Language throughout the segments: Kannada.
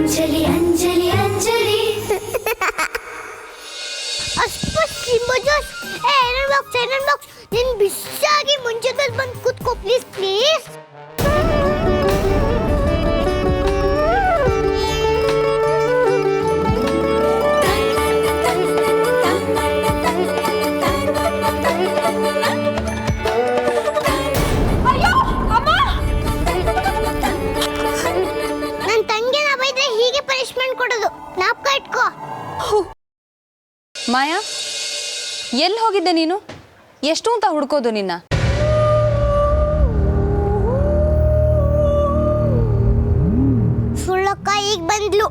ಅಂಜಲಿ ಅಂಜಲಿ ಅಂಜಲಿ ಐರನ್ ಬಾಕ್ಸ್ ನೀನು ಬಿಸಾಗಿ ಮುಂಚೆದಲ್ಲಿ ಬಂದು ಕೂತ್ಕೋ ಪ್ಲೀಸ್ ಪ್ಲೀಸ್. ನನ್ನ ತಂಗಿನ ಬೈದ್ರೆ ಹೀಗೆ ಪನಿಷ್ಮೆಂಟ್ ಕೊಡೋದು, ಜ್ಞಾಪಕ ಇಟ್ಕೋ. ಮಾಯಾ, ಎಲ್ಲಿ ಹೋಗಿದ್ದೆ ನೀನು? ಎಷ್ಟು ಅಂತ ಹುಡ್ಕೋದು ನಿನ್ನ? ಸುಳ್ಳಕ್ಕ ಈಗ ಬಂದ್ಲು.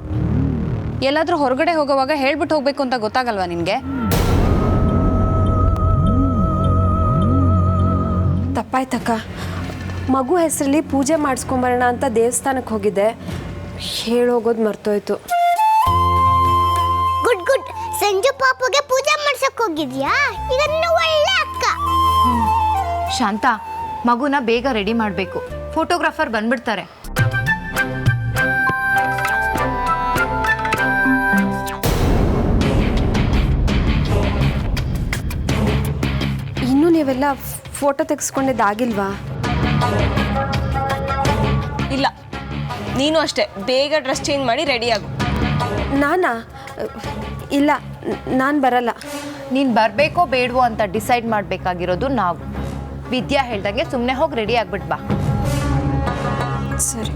ಎಲ್ಲಾದ್ರೂ ಹೊರಗಡೆ ಹೋಗೋವಾಗ ಹೇಳ್ಬಿಟ್ಟು ಹೋಗ್ಬೇಕು ಅಂತ ಗೊತ್ತಾಗಲ್ವಾ ನಿನ್ಗೆ? ತಪ್ಪಾಯ್ತಕ್ಕ. ಮಗು ಹೆಸರಲ್ಲಿ ಪೂಜೆ ಮಾಡಿಸ್ಕೊಂಬರೋಣ ಅಂತ ದೇವಸ್ಥಾನಕ್ಕೆ ಹೋಗಿದ್ದೆ, ಹೇಳೋಗೋದು ಮರ್ತೋಯ್ತು. Good good. ಸಂಜು ಪಾಪುಗೆ ಪೂಜೆ ಮಾಡ್ಸಕ್ ಹೋಗಿದ್ಯಾ? ಈಗ ನೀನು ಒಳ್ಳೆ ಅಕ್ಕ. ಶಾಂತ, ಮಗುನ ಬೇಗ ರೆಡಿ ಮಾಡಬೇಕು, ಫೋಟೋಗ್ರಾಫರ್ ಬಂದ್ಬಿಡ್ತಾರೆ. ಇನ್ನೂ ನೀವೆಲ್ಲ ಫೋಟೋ ತೆಗೆಸ್ಕೊಂಡಿದ್ದಾಗಿಲ್ವಾ? ಇಲ್ಲ, ನೀನು ಅಷ್ಟೇ ಬೇಗ ಡ್ರೆಸ್ ಚೇಂಜ್ ಮಾಡಿ ರೆಡಿ ಆಗು. ನಾನಾ? ಇಲ್ಲ, ನಾನು ಬರಲ್ಲ. ನೀನು ಬರಬೇಕೋ ಬೇಡವೋ ಅಂತ ಡಿಸೈಡ್ ಮಾಡಬೇಕಾಗಿರೋದು ನಾವು. ವಿದ್ಯಾ ಹೇಳ್ದಂಗೆ ಸುಮ್ಮನೆ ಹೋಗಿ ರೆಡಿ ಆಗ್ಬಿಟ್ಟು ಬಾ. ಸರಿ.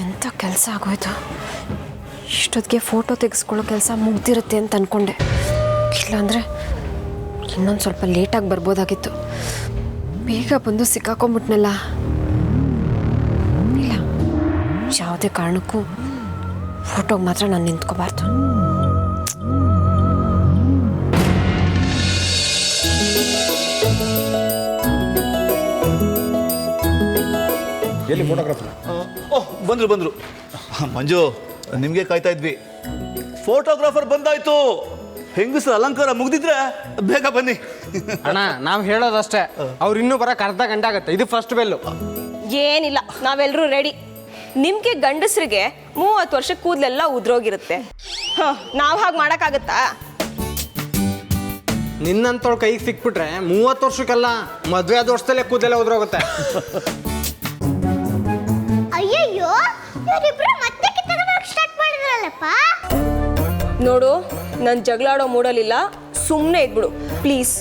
ಎಂಥ ಕೆಲಸ ಆಗೋಯ್ತು. ಇಷ್ಟೊತ್ತಿಗೆ ಫೋಟೋ ತೆಗೆಸ್ಕೊಳ್ಳೋ ಕೆಲಸ ಮುಗ್ದಿರುತ್ತೆ ಅಂತ ಅಂದ್ಕೊಂಡೆ. ಇಲ್ಲಾಂದರೆ ಇನ್ನೊಂದು ಸ್ವಲ್ಪ ಲೇಟಾಗಿ ಬರ್ಬೋದಾಗಿತ್ತು. ಬೇಗ ಬಂದು ಸಿಕ್ಕಾಕೊಂಬಿಟ್ನಲ್ಲ. ಇಲ್ಲ, ಯಾವುದೇ ಕಾರಣಕ್ಕೂ ಫೋಟೋಗೆ ಮಾತ್ರ ನಾನು ನಿಂತ್ಕೋಬಾರ್ದು. ಎಲ್ಲಿ ಫೋಟೋಗ್ರಾಫರ್? ಓಹ್, ಬಂದರು. ಮಂಜು, ನಿಮಗೆ ಕಾಯ್ತಾ ಇದ್ವಿ. ಫೋಟೋಗ್ರಾಫರ್ ಬಂದಾಯ್ತು. ಹೆಂಗಸರ ಅಲಂಕಾರ ಮುಗ್ದಿದ್ರೆ ಬೇಗ ಬನ್ನಿ. ಅಣ್ಣ, ನಾವು ಹೇಳೋದಷ್ಟೇ, ಅವ್ರು ಇನ್ನೂ ಬರೋಕೆ ಅರ್ಧ ಗಂಟೆ ಆಗುತ್ತೆ. ಇದು ಫಸ್ಟ್ ಬೆಲ್ಲು. ಏನಿಲ್ಲ, ನಾವೆಲ್ಲರೂ ರೆಡಿ. ನಿಮ್ಗೆ ಗಂಡಸರಿಗೆ 30 ವರ್ಷ ಕೂದಲೆಲ್ಲ ಉದ್ರೋಗಿರುತ್ತೆ. ನಾವು ಹಾಗೆ ಮಾಡೋಕ್ಕಾಗತ್ತಾ? ನಿನ್ನಂತವ್ಳ ಕೈಗೆ ಸಿಕ್ಬಿಟ್ರೆ 30 ವರ್ಷಕ್ಕೆಲ್ಲ ಮದುವೆ ಆದ ವರ್ಷದಲ್ಲೇ ಕೂದಲೆಲ್ಲ ಉದ್ರೋಗುತ್ತೆ. ಅಯ್ಯಯ್ಯೋ, ಇವರಿಬ್ರು ಮತ್ತೆ ಕಿತ್ತಾಡೋಕೆ ಸ್ಟಾರ್ಟ್ ಮಾಡಿದ್ರಲ್ಲಪ್ಪ. ನೋಡು, ನಾನು ಜಗಳಾಡೋ ಮೂಡಲಿಲ್ಲ, ಸುಮ್ಮನೆ ಇದ್ಬಿಡು ಪ್ಲೀಸ್.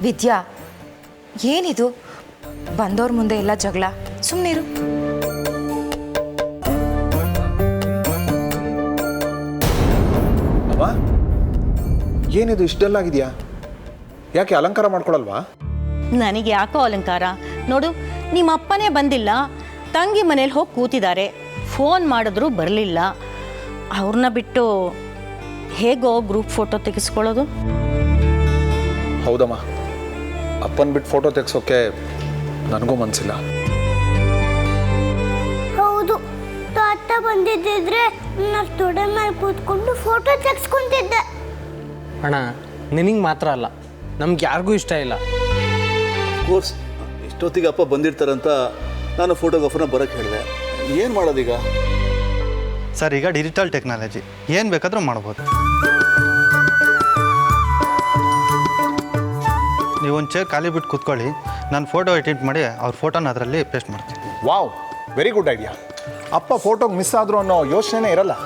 ವಿದ್ಯಾ, ಏನಿದು? ಬಂದವ್ರ ಮುಂದೆ ಎಲ್ಲ ಜಗಳ, ಸುಮ್ಮನಿರು. ಅವ ಏನಿದು ಇಷ್ಟೆಲ್ಲ ಆಗಿದೆಯಾ? ಯಾಕೆ ಅಲಂಕಾರ ಮಾಡ್ಕೊಳಲ್ವಾ? ನನಗೆ ಯಾಕೋ ಅಲಂಕಾರ? ನೋಡು, ನಿಮ್ಮ ಅಪ್ಪನೇ ಬಂದಿಲ್ಲ, ತಂಗಿ ಮನೇಲಿ ಹೋಗಿ ಕೂತಿದ್ದಾರೆ, ಫೋನ್ ಮಾಡಿದ್ರು ಬರಲಿಲ್ಲ. ಅವ್ರನ್ನ ಬಿಟ್ಟು ಹೇಗೋ ಗ್ರೂಪ್ ಫೋಟೋ ತೆಗೆಸ್ಕೊಳ್ಳೋದು? ಹೌದಮ್ಮ, ಅಪ್ಪನ ಬಿಟ್ಟು ಫೋಟೋ ತೆಗ್ಸೋಕೆ ನನಗೂ ಮನಸ್ಸಿಲ್ಲ. ಹೌದು, ತಾತ ಬಂದಿದ್ದಿದ್ರೆ ನಾನು ತೊಡೆ ಮೇಲೆ ಕೂತ್ಕೊಂಡು ಫೋಟೋ ತೆಗೆಸ್ಕೊಂತಿದ್ದೆ. ಅಣ್ಣ, ನಿನಗೆ ಮಾತ್ರ ಅಲ್ಲ, ನಮ್ಗೆ ಯಾರಿಗೂ ಇಷ್ಟ ಇಲ್ಲ. ಕೋರ್ಸ್ ಇಷ್ಟೊತ್ತಿಗೆ ಅಪ್ಪ ಬಂದಿರ್ತಾರಂತ ನಾನು ಫೋಟೋಗ್ರಾಫರ್ನ ಬರೋಕ್ಕೆ ಹೇಳಿದೆ. ಏನು ಮಾಡೋದೀಗ? ಸರ್, ಈಗ ಡಿಜಿಟಲ್ ಟೆಕ್ನಾಲಜಿ ಏನು ಬೇಕಾದರೂ ಮಾಡ್ಬೋದು. ನೀವೊಂದು ಚೇರ್ ಖಾಲಿ ಬಿಟ್ಟು ಕೂತ್ಕೊಳ್ಳಿ, ನಾನು ಫೋಟೋ ಎಡಿಟ್ ಮಾಡಿ ಅವ್ರ ಫೋಟೋನ ಅದರಲ್ಲಿ ಪೇಸ್ಟ್ ಮಾಡ್ತೀನಿ. Wow, very good idea. ಅಪ್ಪ ಫೋಟೋಗೆ ಮಿಸ್ ಆದರೂ ಅನ್ನೋ ಯೋಚನೆ ಇರಲ್ಲ.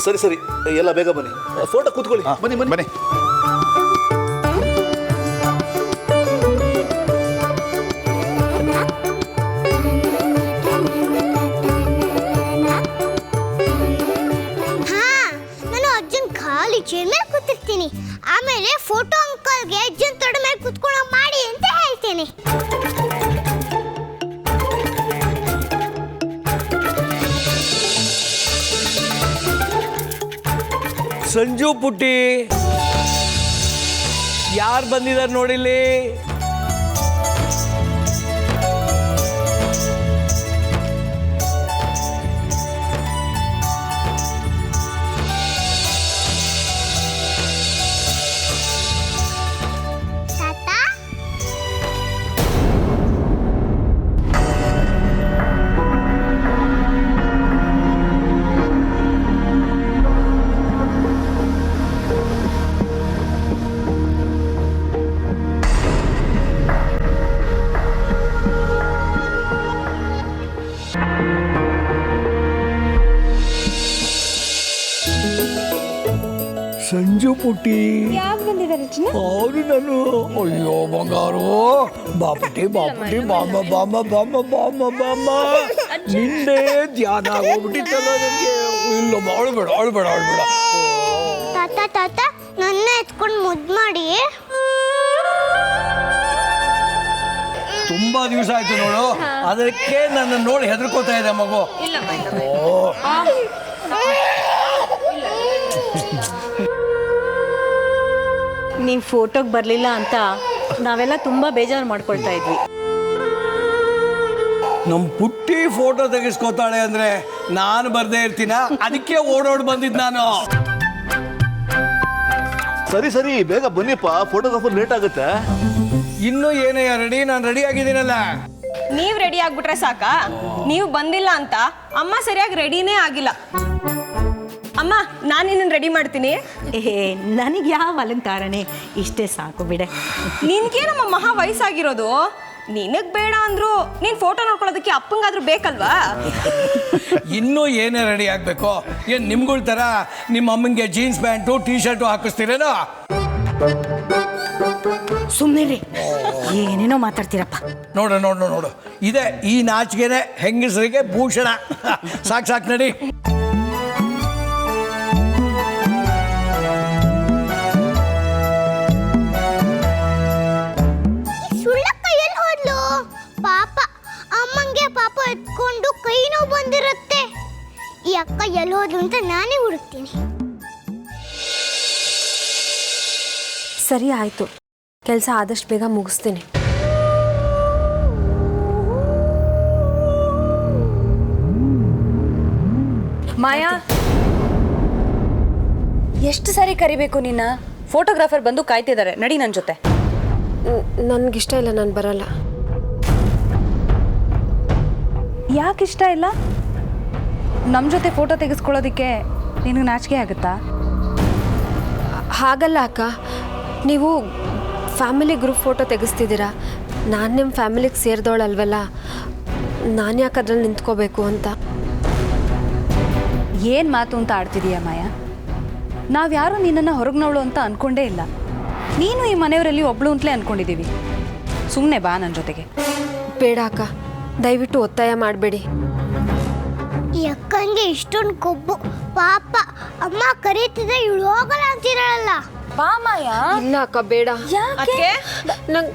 ಸರಿ, ಎಲ್ಲ ಬೇಗ ಬನ್ನಿ. ಫೋಟೋ ಕೂತ್ಕೊಳ್ಳಿ. ಬನ್ನಿ. ಚೇರ್ ಮೇಲೆ ಕೂತಿರ್ತೀನಿ, ಆಮೇಲೆ ಫೋಟೋ ಅಂಕಲ್ಗೆ ಅಜ್ಜನ್ ತೊಡೆ ಮೇಲೆ ಕೂತ್ಕೊಳ್ಳೋ ಮಾಡಿ ಅಂತ ಹೇಳ್ತೀನಿ. ಸಂಜು ಪುಟ್ಟಿ, ಯಾರು ಬಂದಿದ್ದಾರೆ ನೋಡಿಲ್ಲಿ? ಸಂಜು ಪುಟ್ಟಿ ಯಾಕೆ ಬಂದಿದ್ದಾರೆ ಚಿನ್ನ? ಅವರು ನಾನು ಅಯ್ಯೋ ಬಂಗಾರು ಬಾಪುಟಿ ಬಾಪುಟಿ ಬಾಮ ಬಾಮ ಬಾಮ ಬಾಮ ಬಾಮ ನಿನ್ನೆ ಧ್ಯಾನ ಆಗೋಗ್ಬಿಟ್ಟಿತ್ತಲ್ಲ ನನಗೆ. ಇಲ್ಲ ಅಳ್ಬೇಡ ಅಳ್ಬೇಡ ಅಳ್ಬೇಡ. ತಾತ ತಾತ ನನ್ನ ಎತ್ಕೊಂಡು ಮುದ್ದು ಮಾಡಿ. ತುಂಬಾ ದಿವಸ ಆಯ್ತು ನೋಡು, ಅದಕ್ಕೆ ನನ್ನ ನೋಡಿ ಹೆದರ್ಕೋತಾ ಇದೆ ಮಗು. ನೀವು ಫೋಟೋಗೆ ಬರಲಿಲ್ಲ ಅಂತ ನಾವೆಲ್ಲ ತುಂಬ ಬೇಜಾರು ಮಾಡ್ಕೊಳ್ತಾ ಇದ್ವಿ. ನಮ್ಮ ಪುಟ್ಟಿ ಫೋಟೋ ತೆಗೆಸ್ಕೋತಾಳೆ ಅಂದ್ರೆ ನಾನು ಬರ್ದೇ ಇರ್ತೀನ, ಅದಕ್ಕೆ ಓಡೋಡ್ ಬಂದಿದ್ ನಾನು. ಸರಿ ಸರಿ ಬೇಗ ಬನ್ನಿಪ್ಪ, ಫೋಟೋಗ್ರಾಫರ್ ಲೇಟ್ ಆಗುತ್ತೆ. ಇನ್ನು ಏನಯ್ಯ ರೆಡಿ? ನಾನು ರೆಡಿ ಆಗಿದ್ದೀನಲ್ಲ. ನೀವ್ ರೆಡಿ ಆಗ್ಬಿಟ್ರೆ ಸಾಕಾ? ನೀವು ಬಂದಿಲ್ಲ ಅಂತ ಅಮ್ಮ ಸರಿಯಾಗಿ ರೆಡಿನೇ ಆಗಿಲ್ಲ. ಅಮ್ಮ ನಾನು ನಿನ್ನ ರೆಡಿ ಮಾಡ್ತೀನಿ. ನನಗೆ ಯಾವ ಅಲಂಕಾರನೇ, ಇಷ್ಟೇ ಸಾಕು ಬಿಡೆ. ನಿನ್ಗೇನಮ್ಮ ಮಹಾ ವಯಸ್ಸಾಗಿರೋದು, ನಿನಗ್ ಬೇಡ ಅಂದ್ರು ನೀನ್ ಫೋಟೋ ನೋಡ್ಕೊಳ್ಳೋದಕ್ಕೆ ಅಪ್ಪಂಗಾದ್ರೂ ಬೇಕಲ್ವಾ? ಇನ್ನೂ ಏನೇ ರೆಡಿ ಆಗಬೇಕು? ಏನು ನಿಮ್ಗಳ ಥರ ನಿಮ್ಮ ಅಮ್ಮಂಗೆ ಜೀನ್ಸ್ ಪ್ಯಾಂಟು ಟೀ ಶರ್ಟು ಹಾಕಿಸ್ತೀರೇನೋ? ಸುಮ್ಮನೆ ಏನೇನೋ ಮಾತಾಡ್ತೀರಪ್ಪ. ನೋಡು ನೋಡು ನೋಡು, ಇದೆ ಈ ನಾಚಿಕೆನೆ ಹೆಂಗಸರಿಗೆ ಭೂಷಣ. ಸಾಕು ಸಾಕು ನಡಿ. ಸುಳ್ಳಕ್ಕ ಎಲ್ಲಿ ಹೋದ್ಲು? ಪಾಪ ಅಮ್ಮಂಗೆ ಪಾಪ ಎತ್ಕೊಂಡು ಕೈ ನೋವು ಬಂದಿರುತ್ತೆ. ಈ ಅಕ್ಕ ಎಲ್ಲಿ ಹೋದ್ಲು ಅಂತ ನಾನೇ ಹುಡುಕ್ತೀನಿ. ಸರಿ ಆಯಿತು, ಕೆಲಸ ಆದಷ್ಟು ಬೇಗ ಮುಗಿಸ್ತೀನಿ. ಮಾಯಾ, ಎಷ್ಟು ಸಾರಿ ಕರಿಬೇಕು ನಿನ್ನ? ಫೋಟೋಗ್ರಾಫರ್ ಬಂದು ಕಾಯ್ತಿದ್ದಾರೆ, ನಡಿ ನನ್ನ ಜೊತೆ. ನನಗಿಷ್ಟ ಇಲ್ಲ, ನಾನು ಬರಲ್ಲ. ಯಾಕೆ ಇಷ್ಟ ಇಲ್ಲ? ನಮ್ಮ ಜೊತೆ ಫೋಟೋ ತೆಗೆಸ್ಕೊಳ್ಳೋದಕ್ಕೆ ನಿನಗೆ ನಾಚಿಕೆ ಆಗುತ್ತಾ? ಹಾಗಲ್ಲ ಅಕ್ಕ, ನೀವು ಫ್ಯಾಮಿಲಿ ಗ್ರೂಪ್ ಫೋಟೋ ತೆಗೆಸ್ತಿದ್ದೀರಾ. ನಾನು ನಿಮ್ಮ ಫ್ಯಾಮಿಲಿಗೆ ಸೇರಿದವಳಲ್ವಲ್ಲ, ನಾನು ಯಾಕೆ ಅದ್ರಲ್ಲಿ ನಿಂತ್ಕೋಬೇಕು ಅಂತ. ಏನು ಮಾತು ಅಂತ ಆಡ್ತಿದೀಯ ಮಾಯಾ? ನಾವ್ಯಾರೂ ನಿನ್ನನ್ನು ಹೊರಗ್ನವಳು ಅಂತ ಅಂದ್ಕೊಂಡೇ ಇಲ್ಲ. ನೀನು ಈ ಮನೆಯವರಲ್ಲಿ ಒಬ್ಳು ಅಂತಲೇ ಅಂದ್ಕೊಂಡಿದ್ದೀವಿ. ಸುಮ್ಮನೆ ಬಾ ನನ್ನ ಜೊತೆಗೆ. ಬೇಡ ಅಕ್ಕ, ದಯವಿಟ್ಟು ಒತ್ತಾಯ ಮಾಡಬೇಡಿ. ಈ ಅಕ್ಕಂಗೆ ಇಷ್ಟೊಂದು ಕೊಬ್ಬು. ಪಾಪ ಅಮ್ಮ ಕರೀತಿದ್ರೆ ಇವಳು ಹೋಗಲ್ಲ ಅಂತಿರಲ್ಲ. ಬಾ ಮಾಯಾ. ಇಲ್ಲ ಅಕ್ಕ, ಬೇಡ. ಅದಕ್ಕೆ ನಂಗೆ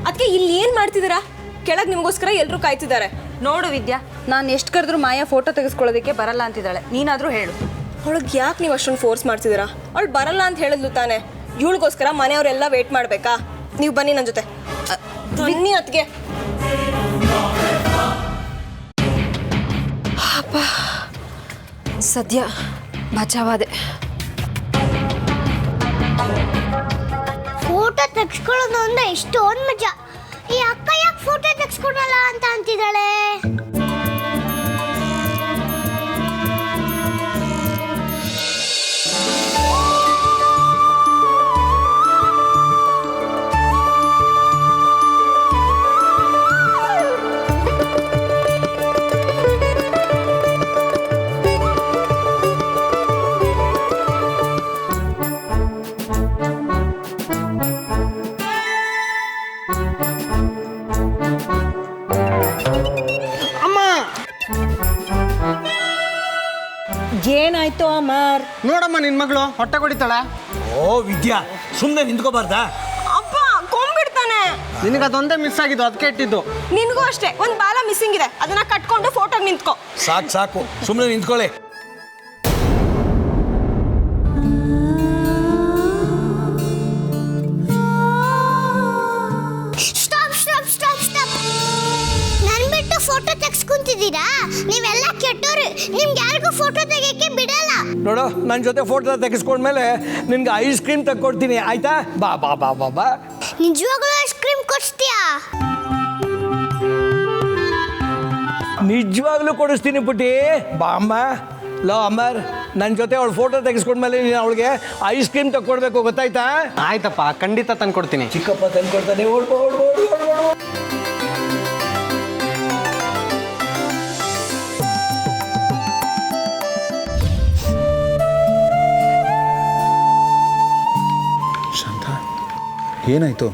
ಅದಕ್ಕೆ ಇಲ್ಲಿ ಏನ್ ಮಾಡ್ತಿದ್ದೀರಾ? ಕೆಳಗೆ ನಿಮಗೋಸ್ಕರ ಎಲ್ಲರೂ ಕಾಯ್ತಿದ್ದಾರೆ. ನೋಡು ವಿದ್ಯಾ, ನಾನು ಎಷ್ಟು ಕರೆದ್ರೂ ಮಾಯಾ ಫೋಟೋ ತೆಗೆಸ್ಕೊಳ್ಳೋದಕ್ಕೆ ಬರಲ್ಲ ಅಂತಿದ್ದಾಳೆ. ನೀನಾದರೂ ಹೇಳು. ಅವಳಿಗೆ ಯಾಕೆ ನೀವು ಅಷ್ಟೊಂದು ಫೋರ್ಸ್ ಮಾಡ್ತಿದ್ದೀರಾ? ಅವಳು ಬರಲ್ಲ ಅಂತ ಹೇಳಿದ್ಲು ತಾನೆ. ಇವಳಿಗೋಸ್ಕರ ಮನೆಯವರೆಲ್ಲ ವೇಟ್ ಮಾಡಬೇಕಾ? ನೀವು ಬನ್ನಿ ನನ್ನ ಜೊತೆ. ಬನ್ನಿ ಅದಕ್ಕೆ. ಸದ್ಯ ಬಚಾವಾದೆ. ಫೋಟೋ ತೆಗ್ಸ್ಕೊಳ್ಳೋದು ಅಂದ್ರೆ ಎಷ್ಟೊಂದು ಮಜಾ. ಈ ಅಕ್ಕ ಯಾಕೆ ಫೋಟೋ ತೆಗ್ಸ್ಕೊಡಲ್ಲ ಅಂತ ಅಂತಿದ್ದಾಳೆ? ಏನಾಯ್ತು ಅಮರ್? ನೋಡಮ್ಮ, ನಿನ್ನ ಮಗಳು ಹೊಟ್ಟೆ ಕೊಡಿತಾಳೆ. ಓ ವಿದ್ಯಾ, ಸುಮ್ಮನೆ ನಿಂತ್ಕೋಬಾರ್ದಾ? ಅಪ್ಪ ಕೊಂಬಿಡ್ತಾನೆ. ನಿನಗದೊಂದೇ ಮಿಸ್ ಆಗಿದ್ದು, ಅದಕ್ಕೆ ಇಟ್ಟಿದ್ದು. ನಿನಗೂ ಅಷ್ಟೇ ಒಂದು ಬಾಲ ಮಿಸ್ಸಿಂಗ್ ಇದೆ, ಅದನ್ನ ಕಟ್ಕೊಂಡು ಫೋಟೋಗೆ ನಿಂತ್ಕೋ. ಸಾಕು ಸಾಕು, ಸುಮ್ಮನೆ ನಿಂತ್ಕೊಳ್ಳಿ. Stop stop stop stop. ನನ್ ಬಿಟ್ಟು ಫೋಟೋ ತೆಗ್ಸ್ಕೊಂತಿದ್ದೀರಾ? ನೀವೆಲ್ಲ ಕೆಟ್ಟೋರು. ನಿಮ್ಗೆ ಯಾರಿಗೂ ಫೋಟೋ ತೆಗಿಯಕ್ಕೆ ಬಿಡಲ್ಲ. ನೋಡು, ನನ್ನ ಜೊತೆ ಫೋಟೋ ತೆಗೆಸ್ಕೊಂಡ್ಮೇಲೆ ನಿನ್ಗೆ ಐಸ್ ಕ್ರೀಮ್ ತಕ್ಕೊಡ್ತೀನಿ, ಆಯ್ತಾ? ಬಾ ಬಾ ಬಾ ಬಾ ಬಾ. ನಿಜವಾಗ್ಲೂ ಐಸ್ ಕ್ರೀಮ್ ಕೊಡ್ಸ್ತೀಯಾ? ನಿಜವಾಗ್ಲೂ ಕೊಡಿಸ್ತೀನಿ ಪುಟ್ಟಿ, ಬಾ ಅಮ್ಮ. ಲೋ ಅಮ್ಮರ್, ನನ್ನ ಜೊತೆ ಅವಳು ಫೋಟೋ ತೆಗೆಸ್ಕೊಂಡ್ಮೇಲೆ ನೀನು ಅವಳಿಗೆ ಐಸ್ ಕ್ರೀಮ್ ತಕ್ಕೊಡ್ಬೇಕು, ಗೊತ್ತಾಯ್ತಾ? ಆಯ್ತಪ್ಪ, ಖಂಡಿತ ತಂದ್ಕೊಡ್ತೀನಿ. ಚಿಕ್ಕಪ್ಪ ತಂದ್ಕೊಡ್ತಾನೆ. ಓಡ್ಬೋ ಓಡ್ಬೋ ಓಡ್ಬೋ. ಏನಾಯ್ತು?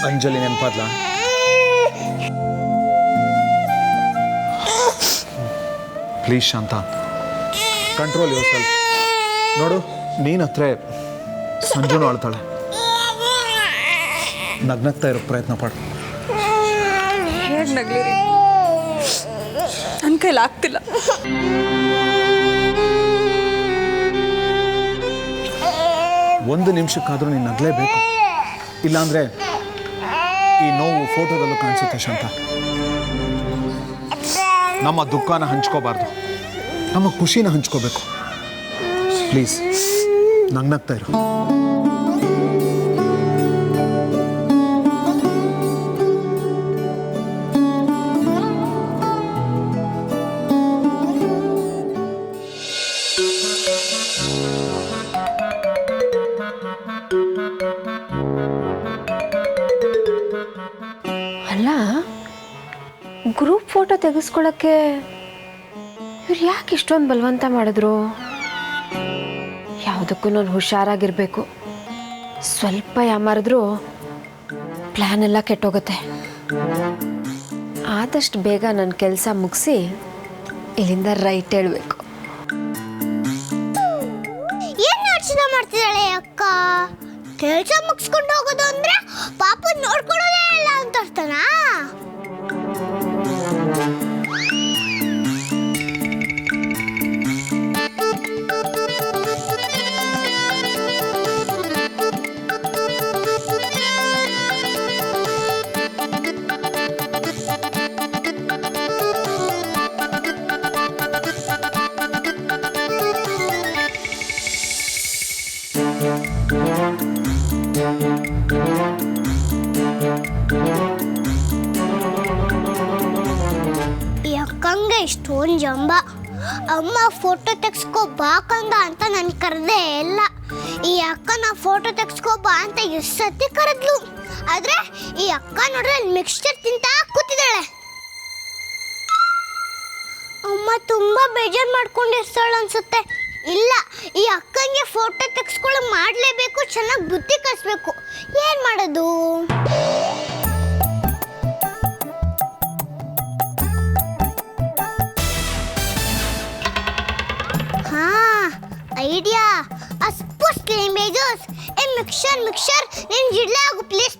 ಅಂಜಲಿ ನೆನಪಾದ್ಲ? Please Shanta, control yourself. ನೋಡು, ನೀನು ಹತ್ರ ಸಂಜುನು ಆಳ್ತಾಳೆ. ನಗ್ನಗ್ತಾ ಇರೋ ಪ್ರಯತ್ನ ಪಡು. ಹೇಗೆ ನಗ್ಲಿರಿ? ನನ್ನ ಕೈಲಿ ಆಗ್ತಿಲ್ಲ. ಒಂದು ನಿಮಿಷಕ್ಕಾದರೂ ನೀನು ನಗಲೇಬೇಕು, ಇಲ್ಲಾಂದರೆ ಈ ನೋವು ಫೋಟೋದಲ್ಲೂ ಕಾಣಿಸುತ್ತೆ ಶಾಂತ. ನಮ್ಮ ದುಃಖನ ಹಂಚ್ಕೋಬಾರ್ದು, ನಮ್ಮ ಖುಷಿನ ಹಂಚ್ಕೋಬೇಕು. ಪ್ಲೀಸ್ ನಗ್ನಗ್ತಾ ಇರು. ಅಲ್ಲ, ಗ್ರೂಪ್ ಫೋಟೋ ತೆಗೆಸ್ಕೊಳ್ಳೋಕ್ಕೆ ಇವ್ರು ಯಾಕೆ ಇಷ್ಟೊಂದು ಬಲವಂತ ಮಾಡಿದ್ರು? ಯಾವುದಕ್ಕೂ ನಾನು ಹುಷಾರಾಗಿರಬೇಕು. ಸ್ವಲ್ಪ ಯಾಮಾರಿದ್ರೂ ಪ್ಲ್ಯಾನ್ ಎಲ್ಲ ಕೆಟ್ಟೋಗುತ್ತೆ. ಆದಷ್ಟು ಬೇಗ ನನ್ನ ಕೆಲಸ ಮುಗಿಸಿ ಇಲ್ಲಿಂದ ರೈಟ್ ಹೇಳಬೇಕು. ಏನು ಯೋಚನೆ ಮಾಡ್ತಿದ್ದಾಳೆ ಅಕ್ಕ? ಕೆಲಸ ಮುಗಿಸ್ಕೊಂಡು ಹೋಗೋದು ಅಂದ್ರೆ ಪಾಪ ನೋಡ್ಕೊಳ್ಳೋದೇ ಇಲ್ಲ ಅಂತ ಅರ್ಥನಾ? ಅಕ್ಕಂಗೆ ಇಷ್ಟೊಂದು ಜಂಬ. ಅಮ್ಮ ಫೋಟೋ ತೆಗ್ಸ್ಕೋ ಬಾಕಂದ ಅಂತ ನಾನು ಕರೆದೇ ಇಲ್ಲ. ಈ ಅಕ್ಕನ ಫೋಟೋ ತೆಗ್ಸ್ಕೋ ಬಾ ಅಂತ ಎಷ್ಟು ಸತಿ ಕರೆದ್ಲು. ಆದ್ರೆ ಈ ಅಕ್ಕ ನೋಡ್ರೆ ಮಿಕ್ಸ್ಚರ್ ತಿಂತಾ ಕೂತಿದ್ದಾಳೆ. ಅಮ್ಮ ತುಂಬಾ ಬೇಜಾರು ಮಾಡ್ಕೊಂಡಿರ್ತಾಳೆ ಅನ್ಸುತ್ತೆ. ಇಲ್ಲ, ಈ ಅಕ್ಕಂಗೆ ಫೋಟೋ ತೆಗ್ಸ್ಕೊಳ್ಳೋ ಮಾಡಲೇಬೇಕು, ಚೆನ್ನಾಗಿ ಬುದ್ಧಿ ಕಲಿಸ್ಬೇಕು. ಏನು ಮಾಡೋದು? ಐಡಿಯಾ. ಅಸ್ಪುಸ್ಟ್ ಇಮೇಜಸ್ ಎ ಮಿಕ್ಸರ್ ನಿನ್ ಜಿಡ್ಲೆ ಆಗು ಪ್ಲೀಸ್.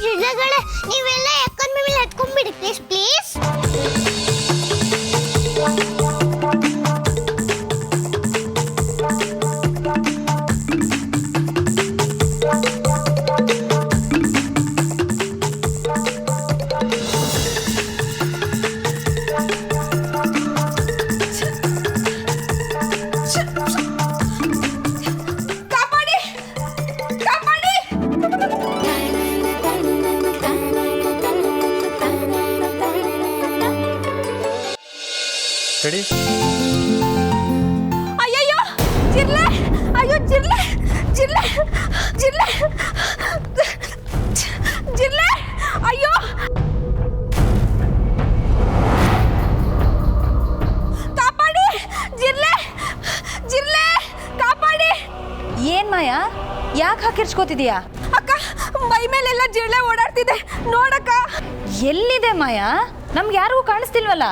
ಜಿಡ್ಲೆಗಳೇ ನೀವೆಲ್ಲ ಯಾಕಂದ ಮೇಲೆ ಹತ್ಕೊಂಡ್ಬಿಡಿ ಪ್ಲೀಸ್. ರೆಡಿ? ಅಯ್ಯಯ್ಯೋ ಜಿರ್ಲೆ, ಅಯ್ಯೋ ಜಿರ್ಲೆ ಜಿರ್ಲೆ ಜಿರ್ಲೆ ಜಿರ್ಲೆ, ಅಯ್ಯೋ ಕಾಪಾಡಿ ಜಿರ್ಲೆ ಜಿರ್ಲೆ, ಕಾಪಾಡಿ. ಏನ್ ಮಾಯಾ, ಯಾಕೆ ಹಾಕಿರ್ಸ್ಕೋತಿದೀಯಾ? ಅಕ್ಕ, ಮೈ ಮೇಲೆಲ್ಲ ಜಿರ್ಲೆ ಓಡಾಡ್ತಿದೆ ನೋಡಕ್ಕ. ಎಲ್ಲಿದೆ ಮಾಯಾ? ನಮ್ಗೆ ಯಾರಿಗೂ ಕಾಣಿಸ್ತಿಲ್ವಲ್ಲ.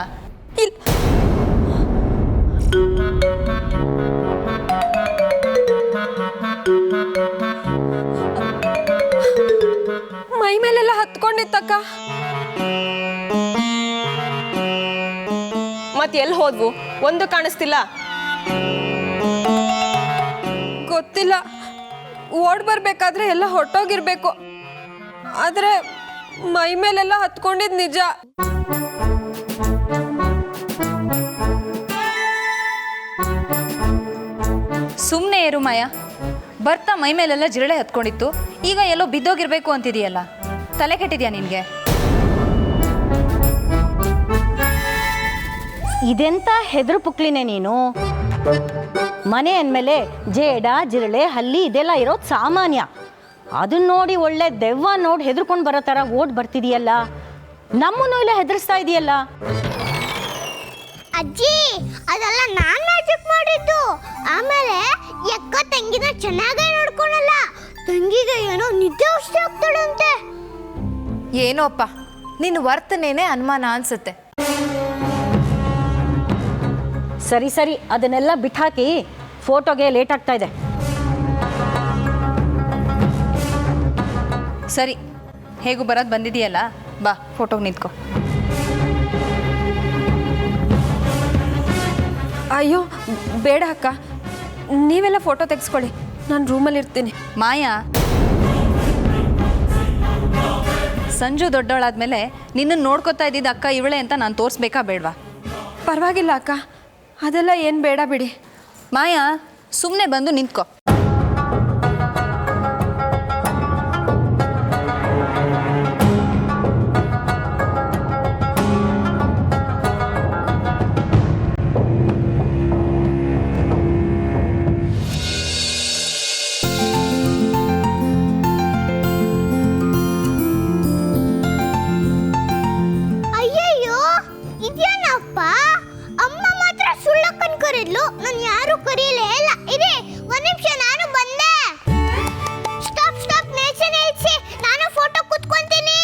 ಮೈ ಮೇಲೆಲ್ಲ ಹತ್ಕೊಂಡಿತ್ತಕ್ಕ. ಮತ್ತೆ ಎಲ್ಲಿ ಹೋದ್ವು? ಒಂದು ಕಾಣಿಸ್ತಿಲ್ಲ. ಗೊತ್ತಿಲ್ಲ, ಓಡ್ ಬರ್ಬೇಕಾದ್ರೆ ಎಲ್ಲ ಹೊಟ್ಟೋಗಿರ್ಬೇಕು. ಆದ್ರೆ ಮೈ ಮೇಲೆಲ್ಲ ಹತ್ಕೊಂಡಿದ್ ನಿಜ. ಸುಮ್ಮನೆ ಇರು ಮಾಯಾ, ಬರ್ತಾ ಮೈ ಮೇಲೆಲ್ಲ ಜಿರಳೆ ಹತ್ಕೊಂಡಿತ್ತು, ಈಗ ಎಲ್ಲೋ ಬಿದ್ದೋಗಿರ್ಬೇಕು ಅಂತಿದೆಯಲ್ಲ. ತಲೆ ಕೆಟ್ಟಿದ್ಯಾ ನಿನಗೆ? ಇದೆಂತ ಹೆದರು ಪುಕ್ಲಿನೇ ನೀನು? ಮನೆ ಅಂದಮೇಲೆ ಜೇಡ ಜಿರಳೆ ಹಲ್ಲಿ ಇದೆಲ್ಲ ಇರೋದು ಸಾಮಾನ್ಯ. ಅದನ್ನ ನೋಡಿ ಒಳ್ಳೆ ದೆವ್ವ ನೋಡಿ ಹೆದರ್ಕೊಂಡು ಬರೋ ಥರ ಓಡ್ ಬರ್ತಿದೆಯಲ್ಲ, ನಮ್ಮನ್ನು ಇಲ್ಲ ಹೆದರ್ಸ್ತಾ ಇದೆಯಲ್ಲ. ಅಜ್ಜಿ, ಅದೆಲ್ಲ ನಾನ್ ಮ್ಯಾಜಿಕ್ ಮಾಡಿದ್ದು. ಆಮೇಲೆ ಎಕ್ಕ ತಂಗಿನ ಚೆನ್ನಾಗೇ ನೋಡ್ಕೊಳಲ್ಲ. ತಂಗಿಗೆ ಏನೋ ನಿದ್ದೆ ಔಷಧಿ ಆಗ್ತಾಳಂತೆ. ಏನೋಪ್ಪ, ನಿನ್ನ ವರ್ತನೆನೇ ಅನುಮಾನ ಅನ್ಸುತ್ತೆ. ಸರಿ ಸರಿ, ಅದನ್ನೆಲ್ಲ ಬಿಟ್ಟಾಕಿ, ಫೋಟೋಗೆ ಲೇಟ್ ಆಗ್ತಾ ಇದೆ. ಸರಿ, ಹೇಗೂ ಬರೋದು ಬಂದಿದೆಯಲ್ಲ, ಬಾ ಫೋಟೋಗೆ ನಿಂತ್ಕೊ. ಅಯ್ಯೋ ಬೇಡ ಅಕ್ಕ, ನೀವೆಲ್ಲ ಫೋಟೋ ತೆಗೆಸ್ಕೊಳ್ಳಿ, ನಾನು ರೂಮಲ್ಲಿ ಇರ್ತೀನಿ. ಮಾಯಾ, ಸಂಜು ದೊಡ್ಡವಳಾದ್ಮೇಲೆ ನಿನ್ನನ್ನು ನೋಡ್ಕೊತಾ ಇದ್ದಿದ್ದು ಅಕ್ಕ ಇವಳೆ ಅಂತ ನಾನು ತೋರಿಸ್ಬೇಕಾ ಬೇಡವಾ? ಪರವಾಗಿಲ್ಲ ಅಕ್ಕ, ಅದೆಲ್ಲ ಏನು ಬೇಡ ಬಿಡಿ. ಮಾಯಾ, ಸುಮ್ಮನೆ ಬಂದು ನಿಂತ್ಕೊ. ಅಯ್ಯಯ್ಯೋ, ಇದೇನಪ್ಪ? ಅಮ್ಮ ಮಾತ್ರ ಸುಳ್ಳಕ್ಕನ್ ಕರೆದ್ಲು, ನಾನು ಯಾರು ಕರೀಲೇ ಇಲ್ಲ. ಇದೆ, ಒಂದ್ ನಿಮಿಷ, ನಾನು ಬಂದೆ. ಸ್ಟಾಪ್ ಸ್ಟಾಪ್, ನಿಲ್ಸಿ, ನಾನು ಫೋಟೋ ಕುತ್ಕೊಂತೀನಿ.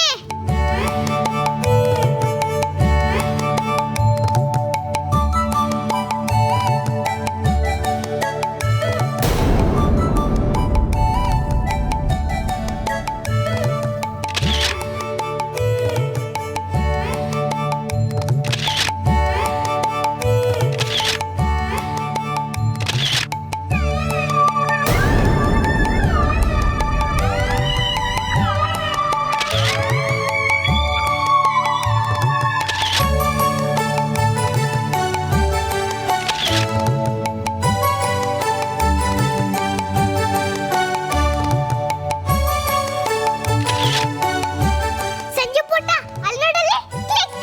ಸಂಜು ಪುಟ್ಟ, ಅಲ್ಲಿ ನೋಡಲ್ಲಿ, ಕ್ಲಿಕ್.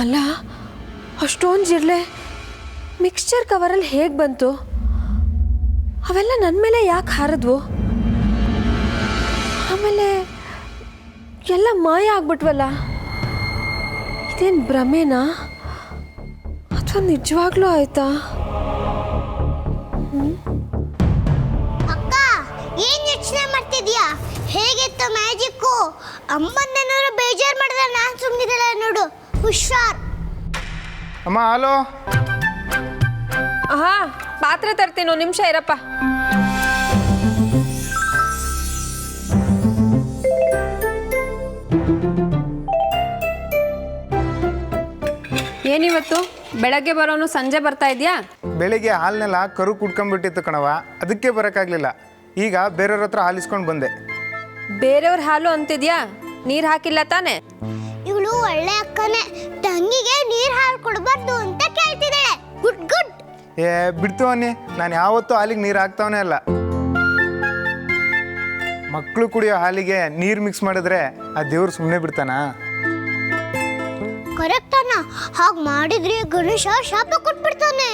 ಅಲ್ಲ, ಅಷ್ಟೊಂದು ಜಿರಳೆ ಮಿಕ್ಸ್ಚರ್ ಕವರಲ್ಲಿ ಹೇಗೆ ಬಂತು? ಅವೆಲ್ಲ ನನ್ನ ಮೇಲೆ ಯಾಕೆ ಹಾರಿದ್ವು? ಆಮೇಲೆ ಎಲ್ಲ ಮಾಯ ಆಗ್ಬಿಟ್ವಲ್ಲ. ಇದೇನು ಭ್ರಮೆನಾ ಅಥವಾ ನಿಜವಾಗ್ಲೂ ಆಯ್ತಾ? ಅಕ್ಕ, ಏನ್ ಯೋಚನೆ ಮಾಡ್ತಿದ್ಯಾ? ಹೇಗಿತ್ತು ಮ್ಯಾಜಿಕ್ಕು? ಅಮ್ಮನ್ನೇನಾದ್ರು ಬೇಜಾರು ಮಾಡಿದ್ರೆ ನಾನು ಸುಮ್ಮನಿರಲ್ಲ ನೋಡು. ಹುಷಾರ್. ಅಮ್ಮ ಹಲೋ. ಹಾ, ಪಾತ್ರೆ ತರ್ತೀನಿ, ಒಂದು ನಿಮಿಷ ಇರಪ್ಪ. ಏನಿವತ್ತು ಬೆಳಗ್ಗೆ ಬರೋನು ಸಂಜೆ ಬರ್ತಾ ಇದೆಯಾ? ಬೆಳಿಗ್ಗೆ ಹಾಲನ್ನೆಲ್ಲ ಕರು ಕುಡ್ಕೊಂಡ್ಬಿಟ್ಟಿತ್ತು ಕಣವ, ಅದಕ್ಕೆ ಬರೋಕ್ಕಾಗಲಿಲ್ಲ. ಈಗ ಬೇರೆಯವ್ರ ಹತ್ರ ಹಾಲಿಸ್ಕೊಂಡು ಬಂದೆ. ಬೇರೆಯವ್ರ ಹಾಲು ಅಂತಿದ್ಯಾ? ನೀರು ಹಾಕಿಲ್ಲ ತಾನೆ? ಇವಳು ಒಳ್ಳೆ ಅಕ್ಕನೇ. ತಂಗಿಗೆ ನೀರ್ ಹಾಲು ಕೊಡಬಾರ್ದು ಅಂತ ಕೇಳ್ತಿದ್ದಾಳೆ. Good good. ಏ ಬಿಡ್ತು ಅನ್ನಿ, ನಾನು ಯಾವತ್ತೂ ಹಾಲಿಗೆ ನೀರು ಹಾಕ್ತಾವನೇ ಅಲ್ಲ. ಮಕ್ಕಳು ಕುಡಿಯೋ ಹಾಲಿಗೆ ನೀರು ಮಿಕ್ಸ್ ಮಾಡಿದ್ರೆ ಆ ದೇವ್ರು ಸುಮ್ಮನೆ ಬಿಡ್ತಾನಾ? ಕರೆಕ್ಟ್ ಅಣ್ಣ, ಹಾಗೆ ಮಾಡಿದ್ರೆ ಗಣೇಶ ಶಾಪ ಕೊಟ್ಬಿಡ್ತಾನೆ.